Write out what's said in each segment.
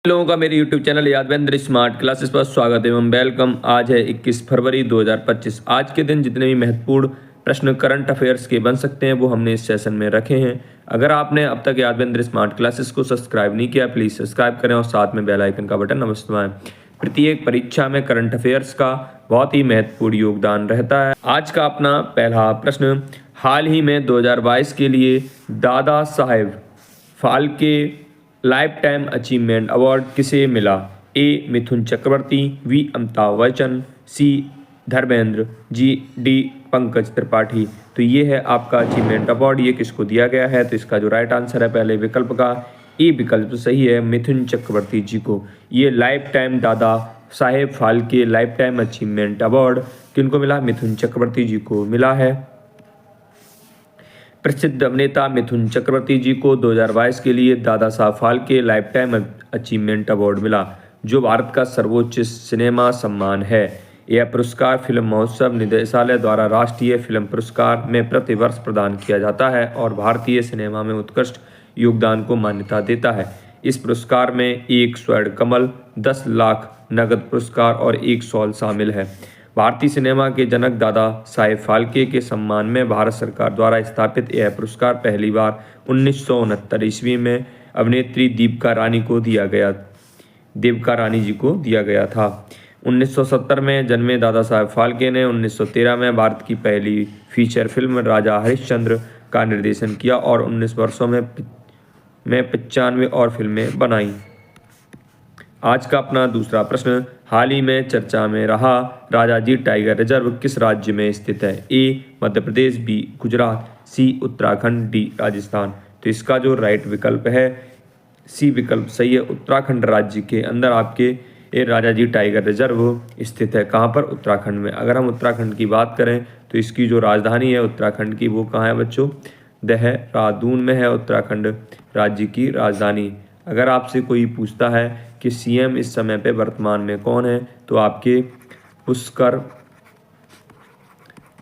लोगों का मेरे YouTube channel Yadavendra smart classes पर स्वागत एवं वेलकम। आज है 21 फरवरी 2025। आज के दिन जितने भी महत्वपूर्ण प्रश्न करंट अफेयर्स के बन सकते हैं वो हमने इस सेशन में रखे हैं। अगर आपने अब तक यादवेंद्र स्मार्ट क्लासेस को सब्सक्राइब नहीं किया, प्लीज़ सब्सक्राइब करें और साथ में बेल आइकन का बटन अवश्य दबाएं। प्रत्येक परीक्षा में करंट अफेयर्स का बहुत ही महत्वपूर्ण योगदान रहता है। आज का अपना पहला प्रश्न, हाल ही में 2022 के लिए Dadasaheb Phalke lifetime achievement award किसे मिला? A Mithun Chakraborty, B Amitabh Bachchan, C Dharmendra, D Pankaj Tripathi. तो ये है आपका अचीवमेंट अवार्ड, ये किसको दिया गया है? तो इसका जो राइट आंसर है पहले विकल्प का ए विकल्प तो सही है, मिथुन चक्रवर्ती जी को। ये lifetime Dadasaheb Phalke lifetime achievement award किनको मिला? मिथुन चक्रवर्ती जी को मिला है। प्रसिद्ध अभिनेता मिथुन चक्रवर्ती जी को 2022 के लिए Dada Saheb Phalke lifetime achievement award मिला, जो भारत का सर्वोच्च सिनेमा सम्मान है। यह पुरस्कार फिल्म महोत्सव निदेशालय द्वारा राष्ट्रीय फिल्म पुरस्कार में प्रतिवर्ष प्रदान किया जाता है और भारतीय सिनेमा में उत्कृष्ट योगदान को मान्यता देता है। इस पुरस्कार में 1 स्वर्ण कमल, 10 लाख नगद पुरस्कार और 1 शॉल शामिल है। भारतीय सिनेमा के जनक दादा साहेब फाल्के के सम्मान में भारत सरकार द्वारा स्थापित यह पुरस्कार पहली बार 1969 ईस्वी में अभिनेत्री देविका रानी जी को दिया गया था। 1970 में जन्मे दादा साहेब फाल्के ने 1913 में भारत की पहली फीचर फिल्म राजा हरिश्चंद्र का निर्देशन किया और 19 वर्षों में 95 और फिल्में बनाई। आज का अपना दूसरा प्रश्न, हाल ही में चर्चा में रहा राजाजी टाइगर रिजर्व किस राज्य में स्थित है? ए मध्य प्रदेश, बी गुजरात, सी उत्तराखंड, डी राजस्थान। तो इसका जो राइट विकल्प है सी विकल्प सही है। उत्तराखंड राज्य के अंदर आपके ये राजाजी टाइगर रिजर्व स्थित है। कहाँ पर? उत्तराखंड में। अगर हम उत्तराखंड की बात करें तो इसकी जो राजधानी है उत्तराखंड की वो कहाँ है बच्चों? देहरादून में है उत्तराखंड राज्य की राजधानी। अगर आपसे कोई पूछता है कि सीएम इस समय पे वर्तमान में कौन है, तो आपके पुष्कर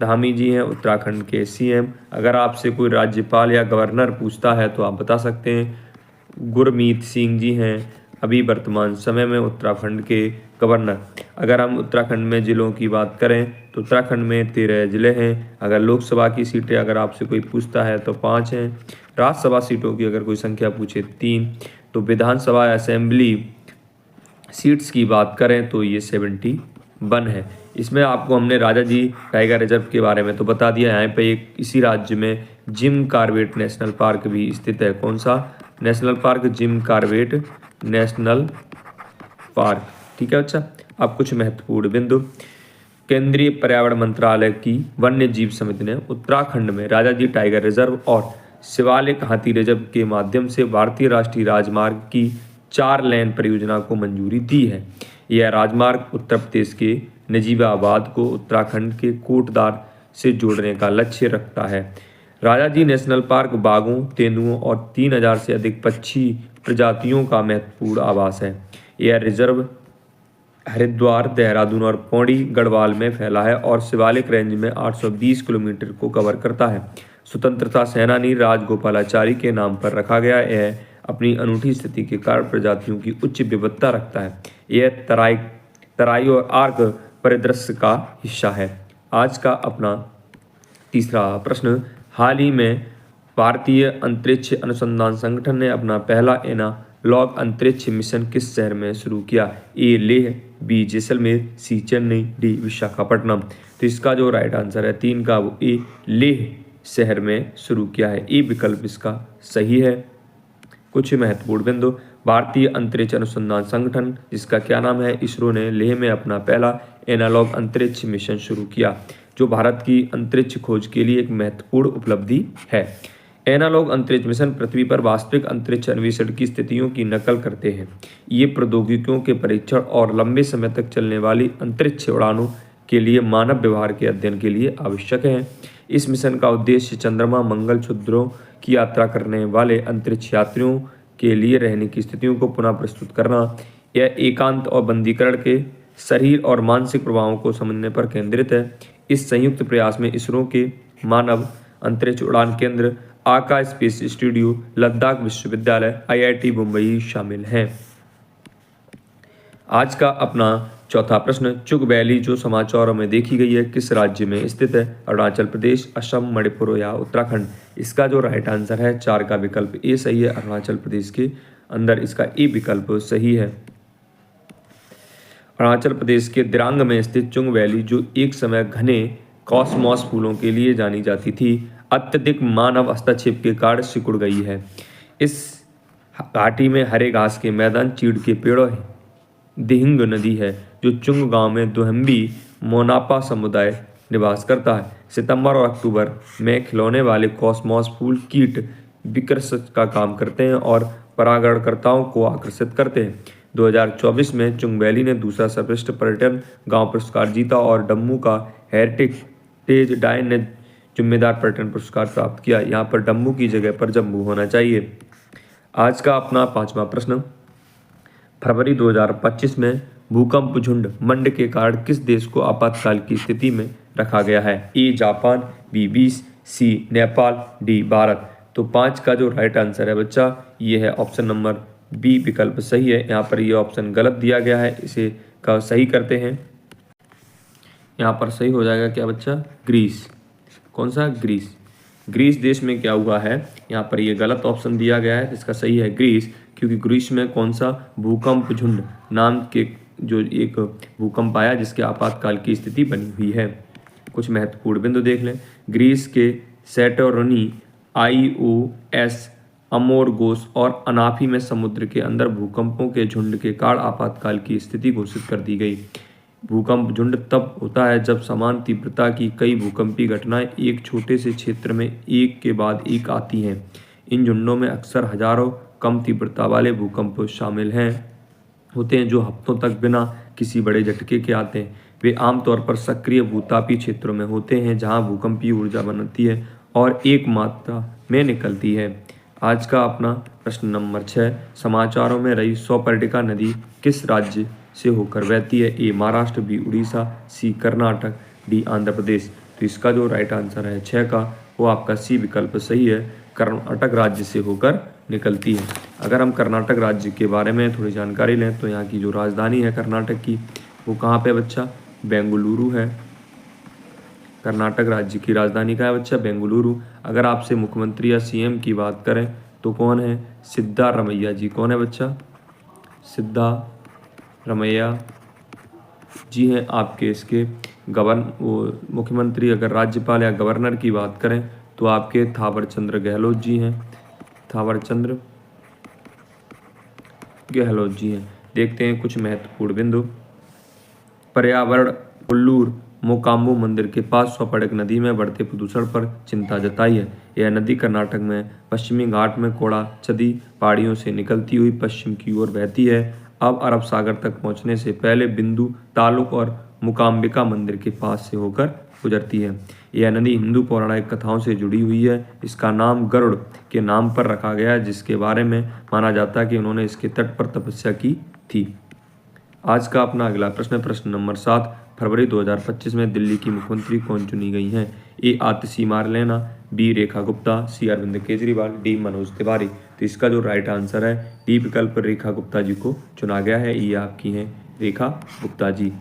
धामी जी हैं उत्तराखंड के सीएम। अगर आपसे कोई राज्यपाल या गवर्नर पूछता है तो आप बता सकते हैं गुरमीत सिंह जी हैं अभी वर्तमान समय में उत्तराखंड के गवर्नर। अगर हम उत्तराखंड में जिलों की बात करें तो उत्तराखंड में 13 जिले हैं। अगर लोकसभा की सीटें अगर आपसे कोई पूछता है तो 5 हैं। राज्यसभा सीटों की अगर कोई संख्या पूछे 3। तो विधानसभा असेंबली सीट्स की बात करें तो ये 71 है। इसमें आपको हमने राजाजी टाइगर रिजर्व के बारे में तो बता दिया। यहाँ पे एक इसी राज्य में जिम कॉर्बेट नेशनल पार्क भी स्थित है। कौन सा national park? Jim Corbett national park. ठीक है अच्छा। अब कुछ महत्वपूर्ण बिंदु, केंद्रीय पर्यावरण मंत्रालय की वन्य जीव समिति ने उत्तराखंड में राजाजी टाइगर रिजर्व और शिवालिक हाथी रिजर्व के माध्यम से भारतीय राष्ट्रीय राजमार्ग की 4 लेन परियोजना को मंजूरी दी है। यह राजमार्ग उत्तर प्रदेश के नजीबाबाद को उत्तराखंड के कोटद्वार से जोड़ने का लक्ष्य रखता है। राजाजी नेशनल पार्क बाघों, तेंदुओं और 3000 से अधिक पक्षी प्रजातियों का महत्वपूर्ण आवास है। यह रिजर्व हरिद्वार, देहरादून और पौड़ी गढ़वाल में फैला है और शिवालिक रेंज में 820 किलोमीटर को कवर करता है। स्वतंत्रता सेनानी राजगोपालाचारी के नाम पर रखा गया। यह अपनी अनूठी स्थिति के कारण प्रजातियों की उच्च विविधता रखता है। यह तराई और आर्क परिदृश्य का हिस्सा है। आज का अपना तीसरा प्रश्न, हाल ही में भारतीय अंतरिक्ष अनुसंधान संगठन ने अपना पहला एनालॉग अंतरिक्ष मिशन किस शहर में शुरू किया? ए लेह, बी जैसलमेर, सी चेन्नई, डी विशाखापट्टनम। तो इसका जो राइट आंसर है 3 का वो ए लेह शहर में शुरू किया है। ए विकल्प इसका सही है। कुछ महत्वपूर्ण बिंदु, भारतीय अंतरिक्ष अनुसंधान संगठन जिसका क्या नाम है इसरो ने लेह में अपना पहला एनालॉग अंतरिक्ष मिशन शुरू किया, जो भारत की अंतरिक्ष खोज के लिए एक महत्वपूर्ण उपलब्धि है। एनालॉग अंतरिक्ष मिशन पृथ्वी पर वास्तविक अंतरिक्ष अन्वेषण की स्थितियों की नकल करते हैं। ये प्रौद्योगिकियों के परीक्षण और लंबे समय तक चलने वाली अंतरिक्ष उड़ानों के लिए मानव व्यवहार के अध्ययन के लिए आवश्यक है। इस मिशन का उद्देश्य चंद्रमा, मंगल, क्षुद्रों की यात्रा करने वाले अंतरिक्ष यात्रियों के लिए रहने की स्थितियों को पुनः प्रस्तुत करना। यह एकांत और बंदीकरण के शरीर और मानसिक प्रभावों को समझने पर केंद्रित है। इस संयुक्त प्रयास में इसरो के मानव अंतरिक्ष उड़ान केंद्र, आका स्पेस स्टूडियो, लद्दाख विश्वविद्यालय, IIT मुंबई शामिल हैं। आज का अपना चौथा प्रश्न, चुग वैली जो समाचारों में देखी गई है किस राज्य में स्थित है? अरुणाचल प्रदेश, असम, मणिपुर या उत्तराखंड? इसका जो राइट आंसर है 4 का विकल्प ए सही है। अरुणाचल प्रदेश के अंदर इसका ए विकल्प सही है। अरुणाचल प्रदेश के दिरांग में स्थित चुंग वैली जो एक समय घने कॉस्मॉस फूलों के लिए जानी जाती थी, अत्यधिक मानव हस्तक्षेप के कारण सिकुड़ गई है। इस घाटी में हरे घास के मैदान, चीड़ के पेड़ों, दिहिंग नदी है जो चुंग गांव में दुहम्बी मोनापा समुदाय निवास करता है। सितंबर और अक्टूबर में खिलौने वाले कॉस्मॉस फूल कीट विकर्षक का काम करते हैं और परागणकर्ताओं को आकर्षित करते हैं। 2024 में चुंग वैली ने दूसरा सर्वश्रेष्ठ पर्यटन गांव पुरस्कार जीता और डम्मू का हेरिटेज डायन ने जिम्मेदार पर्यटन पुरस्कार प्राप्त किया। यहाँ पर डम्मू की जगह पर जम्मू होना चाहिए। आज का अपना 5वां प्रश्न, फरवरी 2025 में भूकंप झुंड मंड के कारण किस देश को आपातकाल की स्थिति में रखा गया है? A Japan, B 20, C Nepal, D Bharat? तो 5 का जो राइट आंसर है बच्चा ये है ऑप्शन नंबर बी विकल्प सही है। यहाँ पर ये ऑप्शन गलत दिया गया है, इसे का सही करते हैं। यहाँ पर सही हो जाएगा क्या बच्चा? ग्रीस। कौन सा? ग्रीस। ग्रीस देश में क्या हुआ है? यहाँ पर ये गलत ऑप्शन दिया गया है, इसका सही है ग्रीस, क्योंकि ग्रीस में कौन सा भूकंप झुंड नाम के जो एक भूकंप आया जिसके आपातकाल की स्थिति बनी हुई है। कुछ महत्वपूर्ण बिंदु देख लें। ग्रीस के सैटोरनी, आईओएस, अमोरगोस और अनाफी में समुद्र के अंदर भूकंपों के झुंड के कारण आपातकाल की स्थिति घोषित कर दी गई। भूकंप झुंड तब होता है जब समान तीव्रता की कई भूकंपीय घटनाएं एक छोटे से क्षेत्र में एक के बाद एक आती हैं। इन झुंडों में अक्सर हजारों कम तीव्रता वाले भूकंप शामिल होते हैं जो हफ्तों तक बिना किसी बड़े झटके के आते हैं। वे आमतौर पर सक्रिय भूतापीय क्षेत्रों में होते हैं जहां भूकंपीय ऊर्जा बनती है और एक मात्रा में निकलती है। आज का अपना प्रश्न नंबर 6, समाचारों में रही सौपर्णिका नदी किस राज्य से होकर बहती है? ए महाराष्ट्र, बी उड़ीसा, सी कर्नाटक, डी आंध्र प्रदेश? तो इसका जो राइट आंसर है 6 का वो आपका सी विकल्प सही है, कर्नाटक राज्य से होकर निकलती है। अगर हम कर्नाटक राज्य के बारे में थोड़ी जानकारी लें तो यहाँ की जो राजधानी है कर्नाटक की वो कहाँ पे बच्चा? बेंगलुरु है। कर्नाटक राज्य की राजधानी का है बच्चा? बेंगलुरु। अगर आपसे मुख्यमंत्री या सीएम की बात करें तो कौन है? सिद्धारमैया जी। कौन है बच्चा? सिद्धारमैया जी हैं आपके इसके मुख्यमंत्री। अगर राज्यपाल या गवर्नर की बात करें तो आपके थावरचंद्र गहलोत जी हैं। थावरचंद्र गहलोत जी हैं। देखते हैं कुछ महत्वपूर्ण बिंदु। पर्यावरण, कोल्लूर मोकाम्बू मंदिर के पास स्वपड़क नदी में बढ़ते प्रदूषण पर चिंता जताई है। यह नदी कर्नाटक में पश्चिमी घाट में कोडाचदी पहाड़ियों से निकलती हुई पश्चिम की ओर बहती है। अब अरब सागर तक पहुंचने से पहले बिंदु तालुक और मुकाम्बिका मंदिर के पास से होकर गुजरती है। यह नदी हिंदू पौराणिक कथाओं से जुड़ी हुई है। इसका नाम गरुड़ के नाम पर रखा गया है, जिसके बारे में माना जाता है कि उन्होंने इसके तट पर तपस्या की थी। आज का अपना अगला प्रश्न, प्रश्न नंबर 7, फरवरी 2025 में दिल्ली की मुख्यमंत्री कौन चुनी गई हैं? ए आतिशी मारलेना, बी रेखा गुप्ता, सी अरविंद केजरीवाल, डी मनोज तिवारी? तो इसका जो राइट आंसर है डी विकल्प रेखा गुप्ता जी को चुना गया है। ये आपकी हैं रेखा गुप्ता जी।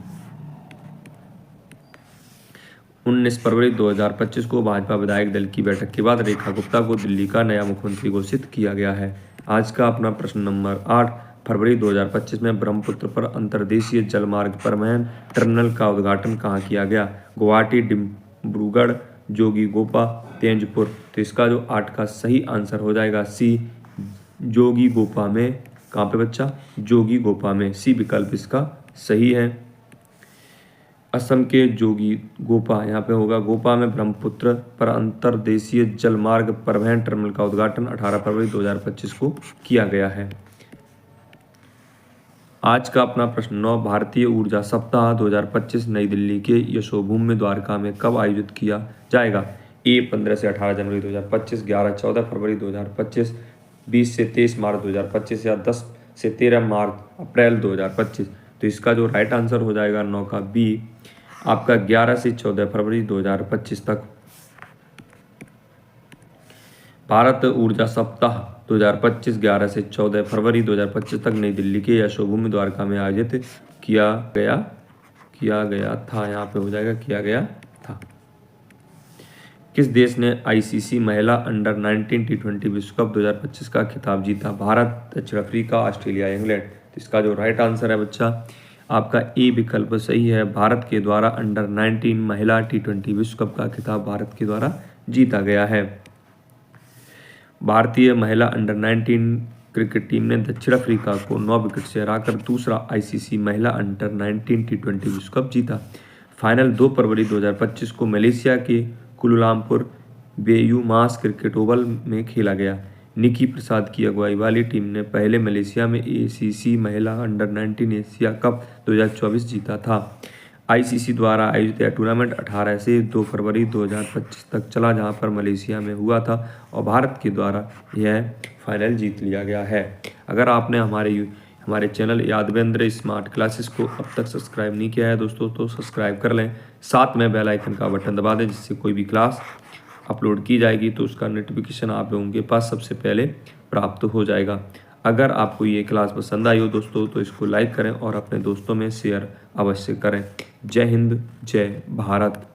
19 फरवरी 2025 को भाजपा विधायक दल की बैठक के बाद रेखा गुप्ता को दिल्ली का नया मुख्यमंत्री घोषित किया गया है। आज का अपना प्रश्न नंबर 8, फरवरी 2025 में ब्रह्मपुत्र पर अंतर्देशीय जलमार्ग परिवहन टर्मिनल का उद्घाटन कहाँ किया गया? गुवाहाटी, डिब्रूगढ़, जोगीघोपा, तेंजपुर? तो इसका जो 8 का सही आंसर हो जाएगा सी, जोगीघोपा में। कहाँ पे बच्चा? जोगीघोपा में। सी विकल्प इसका सही है। असम के जोगीघोपा यहाँ पे होगा। गोपा में ब्रह्मपुत्र पर अंतर्देशीय जलमार्ग परिवहन टर्मिनल का उद्घाटन 18 फरवरी 2025 को किया गया है। आज का अपना प्रश्न 9, भारतीय ऊर्जा सप्ताह 2025 नई दिल्ली के यशोभूमि द्वारका में कब आयोजित किया जाएगा? ए 15 से 18 जनवरी 2025, 11-14 फरवरी 2025, 20 से 23 मार्च 2025 या 10 से 13 अप्रैल 2025? तो इसका जो राइट आंसर हो जाएगा 9 का बी, आपका 11 से 14 फरवरी 2025 तक। भारत ऊर्जा सप्ताह 2025 11 से 14 फरवरी 2025 तक नई दिल्ली के यशोभूमि द्वारका में आयोजित किया गया था। यहाँ पे हो जाएगा किया गया था। किस देश ने आईसीसी महिला अंडर 19 टी20 विश्व कप 2025 का खिताब जीता? भारत, दक्षिण अफ्रीका, ऑस्ट्रेलिया, इंग्लैंड। तो इसका जो राइट आंसर है बच्चा आपका ए विकल्प सही है। भारत के द्वारा अंडर 19 महिला टी20 विश्व कप का खिताब भारत के द्वारा जीता गया है। भारतीय महिला अंडर 19 क्रिकेट टीम ने दक्षिण अफ्रीका को 9 विकेट से हराकर दूसरा आईसीसी महिला अंडर 19 टी20 विश्व कप जीता। फाइनल 2 फरवरी 2025 को मलेशिया के कुलालमपुर बेयूमास क्रिकेट ओवल में खेला गया। निकी प्रसाद की अगुवाई वाली टीम ने पहले मलेशिया में एसीसी महिला अंडर 19 एशिया कप 2024 जीता था। आईसीसी द्वारा आयोजित यह टूर्नामेंट 18 से 2 फरवरी 2025 तक चला, जहां पर मलेशिया में हुआ था और भारत के द्वारा यह फाइनल जीत लिया गया है। अगर आपने हमारे चैनल यादवेंद्र स्मार्ट क्लासेस को अब तक सब्सक्राइब नहीं किया है दोस्तों तो सब्सक्राइब कर लें, साथ में बेल आइकन का बटन दबा दें, जिससे कोई भी क्लास अपलोड की जाएगी तो उसका नोटिफिकेशन आप लोगों के पास सबसे पहले प्राप्त हो जाएगा। अगर आपको ये क्लास पसंद आई हो दोस्तों तो इसको लाइक करें और अपने दोस्तों में शेयर अवश्य करें। जय हिंद, जय भारत।